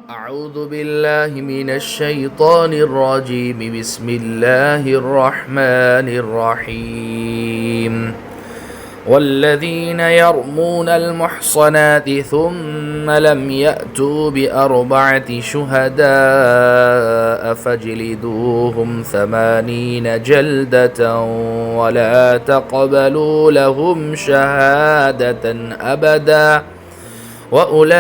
أعوذ بالله من الشيطان الرجيم. بسم الله الرحمن الرحيم. والذين يرمون المحصنات ثم لم يأتوا بأربعة شهداء فاجلدوهم 80 جلدة ولا تقبلوا لهم شهادة أبدا وأولئك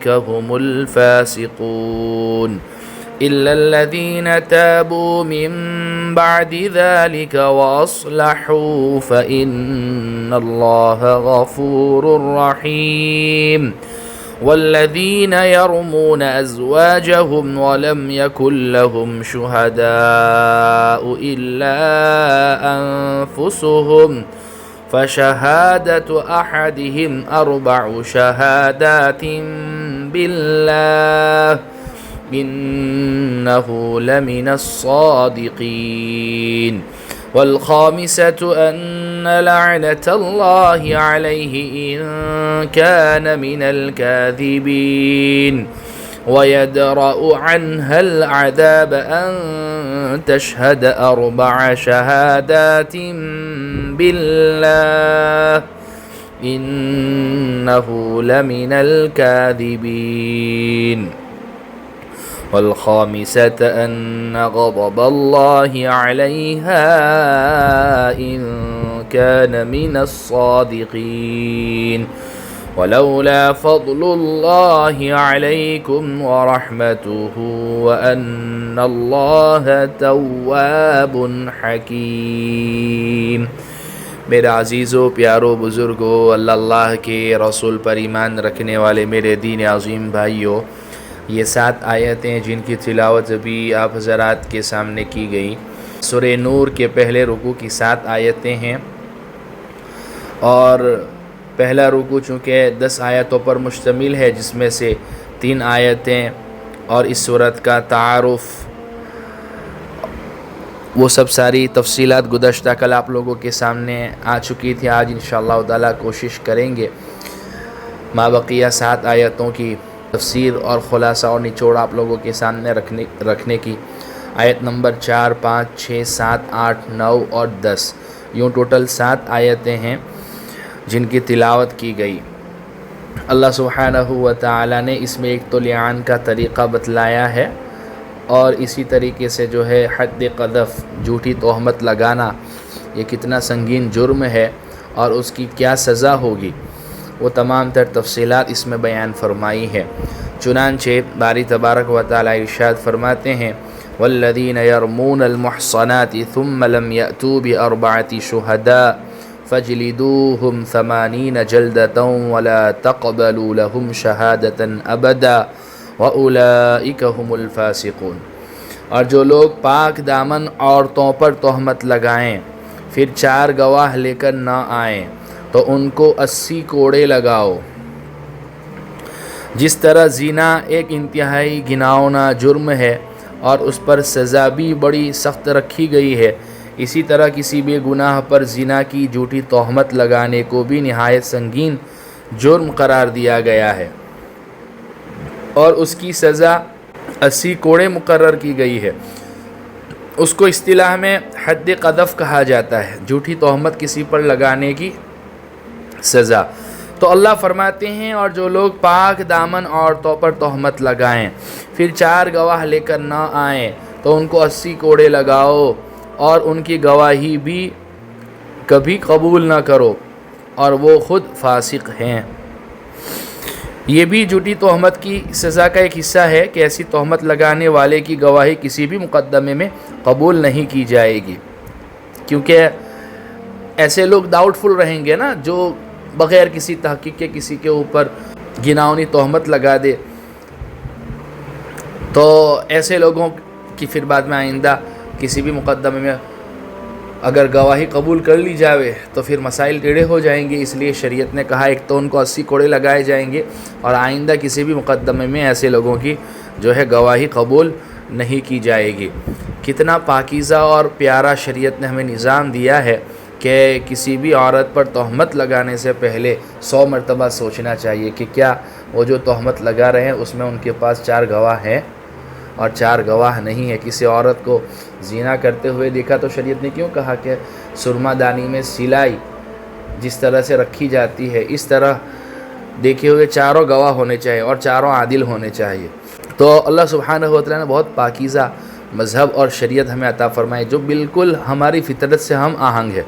هم الفاسقون إلا الذين تابوا من بعد ذلك وأصلحوا فإن الله غفور رحيم. والذين يرمون أزواجهم ولم يكن لهم شهداء إلا أنفسهم فشهادة أحدهم 4 شهادات بالله إنه لمن الصادقين. والخامسة أن لعنة الله عليه إن كان من الكاذبين ويدرأ عنها العذاب أن تشهد 4 شهادات بالله إنه لمن الكاذبين. والخامسة أن غضب الله عليها إن كان من الصادقين. ولولا فضل الله عليكم ورحمته وأن الله تواب حكيم. میرے عزیزوں، پیاروں، بزرگوں، اللہ کے رسول پر ایمان رکھنے والے میرے دین عظیم بھائیوں، یہ 7 آیتیں جن کی تلاوت ابھی آپ حضرات کے سامنے کی گئی، سورہ نور کے پہلے رکوع کی 7 آیتیں ہیں، اور پہلا رکوع چونکہ 10 آیتوں پر مشتمل ہے، جس میں سے 3 آیتیں اور اس سورت کا تعارف، وہ سب ساری تفصیلات گزشتہ کل آپ لوگوں کے سامنے آ چکی تھی. آج انشاءاللہ تعالی کوشش کریں گے مابقیہ 7 آیتوں کی تفسیر اور خلاصہ اور نچوڑ آپ لوگوں کے سامنے رکھنے کی. آیت نمبر 4، 5، 6، 7، 8، 9 اور 10، یوں ٹوٹل 7 آیتیں ہیں جن کی تلاوت کی گئی. اللہ سبحانہ و تعالی نے اس میں ایک تو لعان کا طریقہ بتلایا ہے، اور اسی طریقے سے جو ہے حد قذف، جھوٹی تہمت لگانا، یہ کتنا سنگین جرم ہے اور اس کی کیا سزا ہوگی، وہ تمام تر تفصیلات اس میں بیان فرمائی ہے. چنانچہ باری تبارک و تعالی ارشاد فرماتے ہیں والذین یرمون المحصنات ثم لم یأتوا بأربعة شہداء فاجلدوهم 80 جلدة ولا تقبلوا لهم شہادة ابدا وَأُولَئِكَ هُمُ الْفَاسِقُونَ. اور جو لوگ پاک دامن عورتوں پر تہمت لگائیں پھر 4 گواہ لے کر نہ آئیں تو ان کو 80 کوڑے لگاؤ. جس طرح زنا ایک انتہائی گھناؤنا جرم ہے اور اس پر سزا بھی بڑی سخت رکھی گئی ہے، اسی طرح کسی بے گناہ پر زنا کی جھوٹی تہمت لگانے کو بھی نہایت سنگین جرم قرار دیا گیا ہے، اور اس کی سزا 80 کوڑے مقرر کی گئی ہے. اس کو اصطلاح میں حد قذف کہا جاتا ہے، جھوٹی تہمت کسی پر لگانے کی سزا. تو اللہ فرماتے ہیں اور جو لوگ پاک دامن عورتوں پر تہمت لگائیں پھر 4 گواہ لے کر نہ آئیں تو ان کو 80 کوڑے لگاؤ، اور ان کی گواہی بھی کبھی قبول نہ کرو، اور وہ خود فاسق ہیں. یہ بھی جھوٹی تہمت کی سزا کا ایک حصہ ہے کہ ایسی تہمت لگانے والے کی گواہی کسی بھی مقدمے میں قبول نہیں کی جائے گی، کیونکہ ایسے لوگ ڈاؤٹ فل رہیں گے نا، جو بغیر کسی تحقیق کے کسی کے اوپر گھناؤنی تہمت لگا دے. تو ایسے لوگوں کی پھر بعد میں آئندہ کسی بھی مقدمے میں اگر گواہی قبول کر لی جاوے تو پھر مسائل ٹیڑھے ہو جائیں گے. اس لیے شریعت نے کہا ایک تو ان کو 80 کوڑے لگائے جائیں گے، اور آئندہ کسی بھی مقدمے میں ایسے لوگوں کی جو ہے گواہی قبول نہیں کی جائے گی. کتنا پاکیزہ اور پیارا شریعت نے ہمیں نظام دیا ہے کہ کسی بھی عورت پر تہمت لگانے سے پہلے 100 مرتبہ سوچنا چاہیے کہ کیا وہ جو تہمت لگا رہے ہیں اس میں ان کے پاس 4 گواہ ہیں اور 4 گواہ نہیں ہے۔ کسی عورت کو زنا کرتے ہوئے دیکھا تو شریعت نے کیوں کہا کہ سرما دانی میں سلائی جس طرح سے رکھی جاتی ہے اس طرح دیکھے ہوئے 4 گواہ ہونے چاہیے اور 4 عادل ہونے چاہیے۔ تو اللہ سبحانہ و تعالیٰ نے بہت پاکیزہ مذہب اور شریعت ہمیں عطا فرمائی جو بالکل ہماری فطرت سے ہم آہنگ ہے۔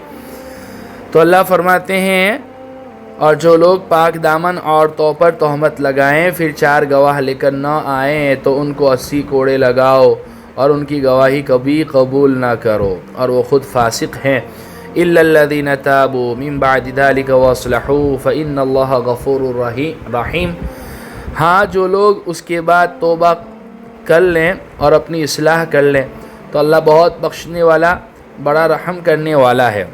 تو اللہ فرماتے ہیں اور جو لوگ پاک دامن عورتوں پر تہمت لگائیں پھر 4 گواہ لے کر نہ آئیں تو ان کو 80 کوڑے لگاؤ اور ان کی گواہی کبھی قبول نہ کرو اور وہ خود فاسق ہیں۔ إِلَّا الَّذِينَ تَابُوا مِن بَعْدِ ذَلِكَ وَأَصْلَحُوا فَإِنَّ اللَّهَ غَفُورٌ رَحِيمٌ۔ ہاں جو لوگ اس کے بعد توبہ کر لیں اور اپنی اصلاح کر لیں تو اللہ بہت بخشنے والا بڑا رحم کرنے والا ہے۔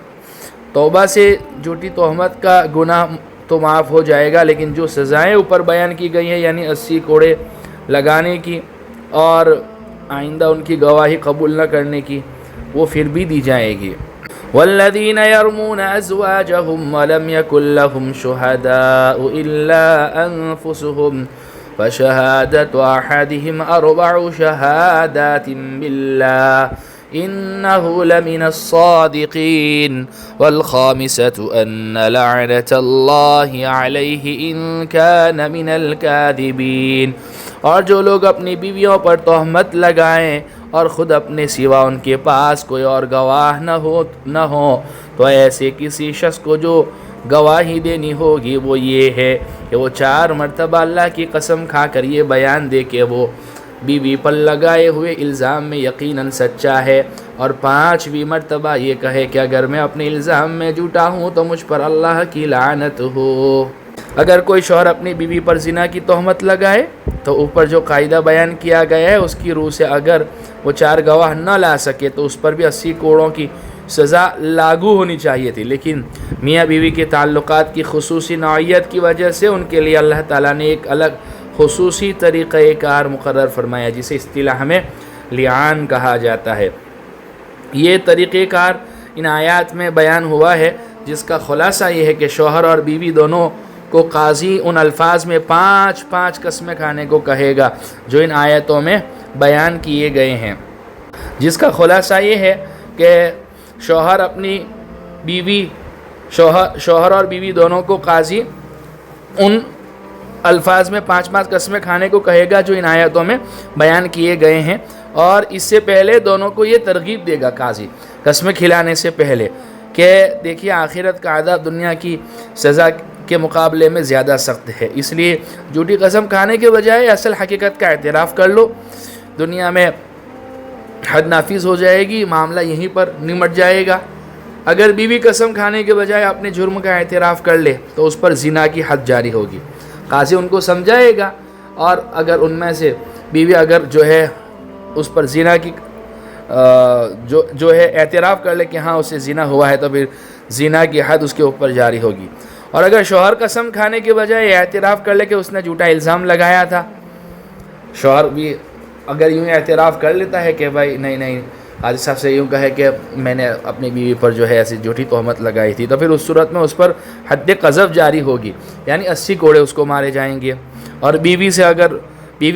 توبہ سے جھوٹی تہمت کا گناہ تو معاف ہو جائے گا، لیکن جو سزائیں اوپر بیان کی گئی ہیں یعنی 80 کوڑے لگانے کی اور آئندہ ان کی گواہی قبول نہ کرنے کی وہ پھر بھی دی جائے گی۔ والذین یرمون ازواجہم ولم یکن لہم شہداء الا انفسہم فشہادت احدہم 4 شہادات باللہ إنه لمن الصادقين والخامسة أن لعنة الله عليه إن كان من الكاذبين۔ اور جو لوگ اپنی بیویوں پر تہمت لگائیں اور خود اپنے سوا ان کے پاس کوئی اور گواہ نہ ہو تو ایسے کسی شخص کو جو گواہی دینی ہوگی وہ یہ ہے کہ وہ 4 مرتبہ اللہ کی قسم کھا کر یہ بیان دے کہ وہ بیوی پر لگائے ہوئے الزام میں یقیناً سچا ہے، اور 5ویں مرتبہ یہ کہے کہ اگر میں اپنے الزام میں جھوٹا ہوں تو مجھ پر اللہ کی لعنت ہو۔ اگر کوئی شوہر اپنی بیوی پر زنا کی تہمت لگائے تو اوپر جو قاعدہ بیان کیا گیا ہے اس کی روح سے اگر وہ 4 گواہ نہ لا سکے تو اس پر بھی 80 کوڑوں کی سزا لاگو ہونی چاہیے تھی، لیکن میاں بیوی کے تعلقات کی خصوصی نوعیت کی وجہ سے ان کے لیے اللہ تعالیٰ نے ایک الگ خصوصی طریقہ کار مقرر فرمایا جسے اصطلاح میں لعان کہا جاتا ہے۔ یہ طریقہ کار ان آیات میں بیان ہوا ہے جس کا خلاصہ یہ ہے کہ شوہر اور بیوی دونوں کو قاضی ان الفاظ میں 5 قسمیں کھانے کو کہے گا جو ان آیتوں میں بیان کیے گئے ہیں، جس کا خلاصہ یہ ہے کہ شوہر اور بیوی دونوں کو قاضی ان الفاظ میں 5 قسمیں کھانے کو کہے گا جو ان آیتوں میں بیان کیے گئے ہیں، اور اس سے پہلے دونوں کو یہ ترغیب دے گا قاضی قسمیں کھلانے سے پہلے کہ دیکھیے آخرت کا عذاب دنیا کی سزا کے مقابلے میں زیادہ سخت ہے، اس لیے جھوٹی قسم کھانے کے بجائے اصل حقیقت کا اعتراف کر لو، دنیا میں حد نافذ ہو جائے گی، معاملہ یہیں پر نمٹ جائے گا۔ اگر بیوی قسم کھانے کے بجائے اپنے جرم کا اعتراف کر لے تو اس پر زنا کی حد جاری ہوگی، قاضی ان کو سمجھائے گا، اور اگر ان میں سے بیوی اگر جو ہے اس پر زنا کی جو ہے اعتراف کر لے کہ ہاں اسے زنا ہوا ہے تو پھر زنا کی حد اس کے اوپر جاری ہوگی، اور اگر شوہر قسم کھانے کے بجائے اعتراف کر لے کہ اس نے جھوٹا الزام لگایا تھا، شوہر بھی اگر یوں اعتراف کر لیتا ہے کہ بھائی نہیں قاضی صاحب سے یوں کہے کہ میں نے اپنی بیوی پر جو ہے ایسی جھوٹی تہمت لگائی تھی، تو پھر اس صورت میں اس پر حد قذف جاری ہوگی، یعنی 80 کوڑے اس کو مارے جائیں گے، اور بیوی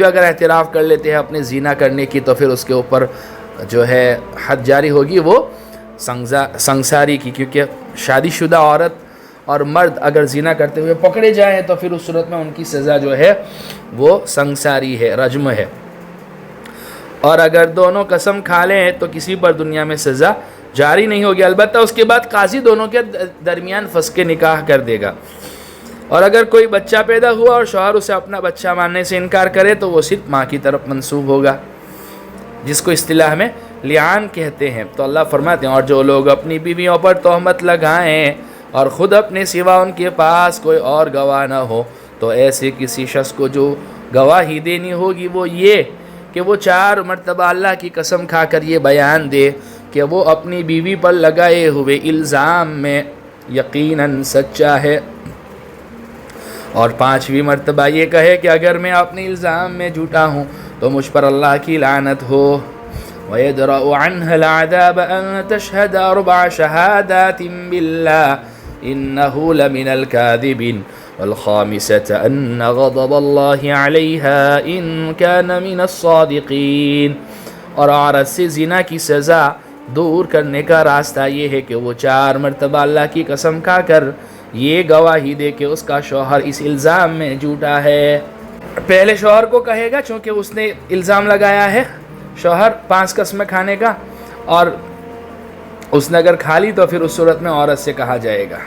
اگر اعتراف کر لیتے ہیں اپنے زنا کرنے کی تو پھر اس کے اوپر جو ہے حد جاری ہوگی وہ سنگساری کی، کیونکہ شادی شدہ عورت اور مرد اگر زنا کرتے ہوئے پکڑے جائیں تو پھر اس صورت میں ان کی سزا جو ہے وہ سنگساری ہے، رجم ہے، اور اگر دونوں قسم کھا لیں تو کسی پر دنیا میں سزا جاری نہیں ہوگی، البتہ اس کے بعد قاضی دونوں کے درمیان فسخ نکاح کر دے گا، اور اگر کوئی بچہ پیدا ہوا اور شوہر اسے اپنا بچہ ماننے سے انکار کرے تو وہ صرف ماں کی طرف منسوب ہوگا، جس کو اصطلاح میں لعان کہتے ہیں۔ تو اللہ فرماتے ہیں اور جو لوگ اپنی بیویوں پر تہمت لگائیں اور خود اپنے سوا ان کے پاس کوئی اور گواہ نہ ہو تو ایسے کسی شخص کو جو گواہی دینی ہوگی وہ یہ کہ وہ 4 مرتبہ اللہ کی قسم کھا کر یہ بیان دے کہ وہ اپنی بیوی پر لگائے ہوئے الزام میں یقیناً سچا ہے، اور 5ویں مرتبہ یہ کہے کہ اگر میں اپنے الزام میں جھوٹا ہوں تو مجھ پر اللہ کی لعنت ہو۔ ويدرأ عنها العذاب أن تشهد 4 شهادات بالله إنه لمن الكاذبين والخامسة أن غضب الله عليها إن كان من الصادقين. اور عورت سے زنا کی سزا دور کرنے کا راستہ یہ ہے کہ وہ 4 مرتبہ اللہ کی قسم کھا کر یہ گواہی دے کہ اس کا شوہر اس الزام میں جھوٹا ہے. پہلے شوہر کو کہے گا چونکہ اس نے الزام لگایا ہے شوہر 5 قسمیں کھانے کا، اور اس نے اگر کھا لی تو پھر اس صورت میں عورت سے کہا جائے گا.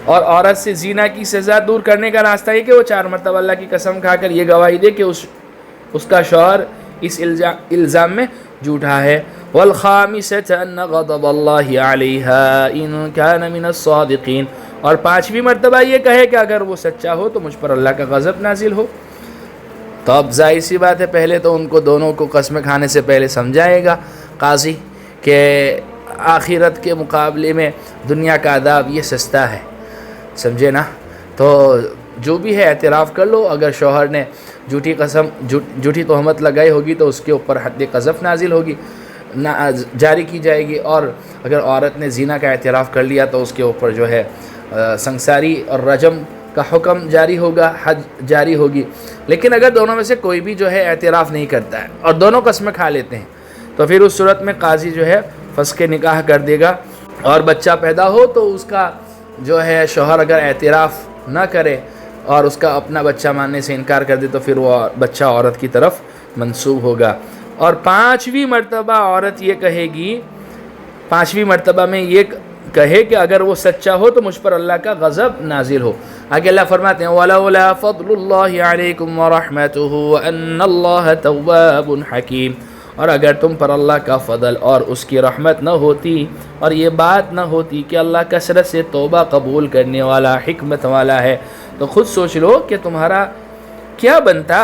اور عورت سے زنا کی سزا دور کرنے کا راستہ یہ کہ وہ 4 مرتبہ اللہ کی قسم کھا کر یہ گواہی دے کہ اس کا شوہر اس الزام میں جھوٹا ہے. والخامسة أن غضب الله عليها إن كان من الصادقين. اور 5ویں مرتبہ یہ کہے کہ اگر وہ سچا ہو تو مجھ پر اللہ کا غضب نازل ہو. تو اب ظاہر سی بات ہے پہلے تو ان کو دونوں کو قسمیں کھانے سے پہلے سمجھائے گا قاضی کہ آخرت کے مقابلے میں دنیا کا عذاب یہ سستا ہے، سمجھے نا. تو جو بھی ہے اعتراف کر لو. اگر شوہر نے جھوٹی تہمت لگائی ہوگی تو اس کے اوپر حد قذف نازل ہوگی، جاری کی جائے گی. اور اگر عورت نے زنا کا اعتراف کر لیا تو اس کے اوپر جو ہے سنگساری اور رجم کا حکم جاری ہوگا، حد جاری ہوگی. لیکن اگر دونوں میں سے کوئی بھی جو ہے اعتراف نہیں کرتا ہے اور دونوں قسمیں کھا لیتے ہیں تو پھر اس صورت میں قاضی جو ہے فسخ نکاح کر دے گا. اور بچہ پیدا ہو تو اس کا جو ہے شوہر اگر اعتراف نہ کرے اور اس کا اپنا بچہ ماننے سے انکار کر دے تو پھر وہ بچہ عورت کی طرف منسوب ہوگا. اور 5ویں مرتبہ عورت یہ کہے گی، 5ویں مرتبہ میں یہ کہے کہ اگر وہ سچا ہو تو مجھ پر اللہ کا غضب نازل ہو. آگے اللہ فرماتے ہیں وَلَوْلَا فَضْلُ اللَّهِ عَلَيْكُمْ وَرَحْمَتُهُ وَأَنَّ اللَّهَ تَوَّابٌ حَكِيمٌ. اور اگر تم پر اللہ کا فضل اور اس کی رحمت نہ ہوتی اور یہ بات نہ ہوتی کہ اللہ کثرت سے توبہ قبول کرنے والا حکمت والا ہے تو خود سوچ لو کہ تمہارا کیا بنتا.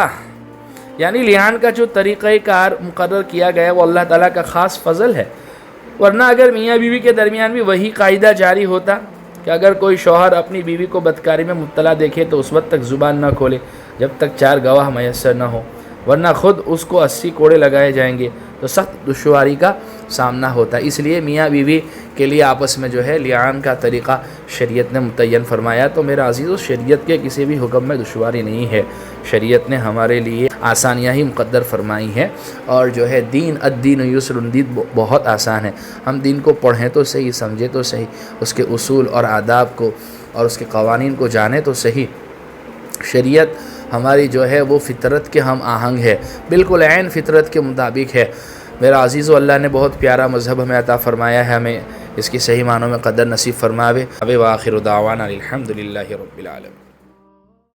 یعنی لعان کا جو طریقہ کار مقرر کیا گیا وہ اللہ تعالیٰ کا خاص فضل ہے. ورنہ اگر میاں بیوی کے درمیان بھی وہی قاعدہ جاری ہوتا کہ اگر کوئی شوہر اپنی بیوی کو بدکاری میں مبتلا دیکھے تو اس وقت تک زبان نہ کھولے جب تک 4 گواہ میسر نہ ہو، ورنہ خود اس کو 80 کوڑے لگائے جائیں گے تو سخت دشواری کا سامنا ہوتا. اس لیے میاں بیوی کے لیے آپس میں جو ہے لعان کا طریقہ شریعت نے متعین فرمایا. تو میرا عزیزو شریعت کے کسی بھی حکم میں دشواری نہیں ہے، شریعت نے ہمارے لیے آسانیاں ہی مقدر فرمائی ہیں. اور جو ہے دین الدین یسر، دین بہت آسان ہے. ہم دین کو پڑھیں تو صحیح، سمجھیں تو صحیح، اس کے اصول اور آداب کو اور اس کے قوانین کو جانیں تو صحیح. شریعت ہماری جو ہے وہ فطرت کے ہم آہنگ ہے، بالکل عین فطرت کے مطابق ہے. میرا عزیزو اللہ نے بہت پیارا مذہب ہمیں عطا فرمایا ہے، ہمیں اس کی صحیح معنوں میں قدر نصیب فرماوے. وآخر دعوانا الحمدللہ رب العالمین.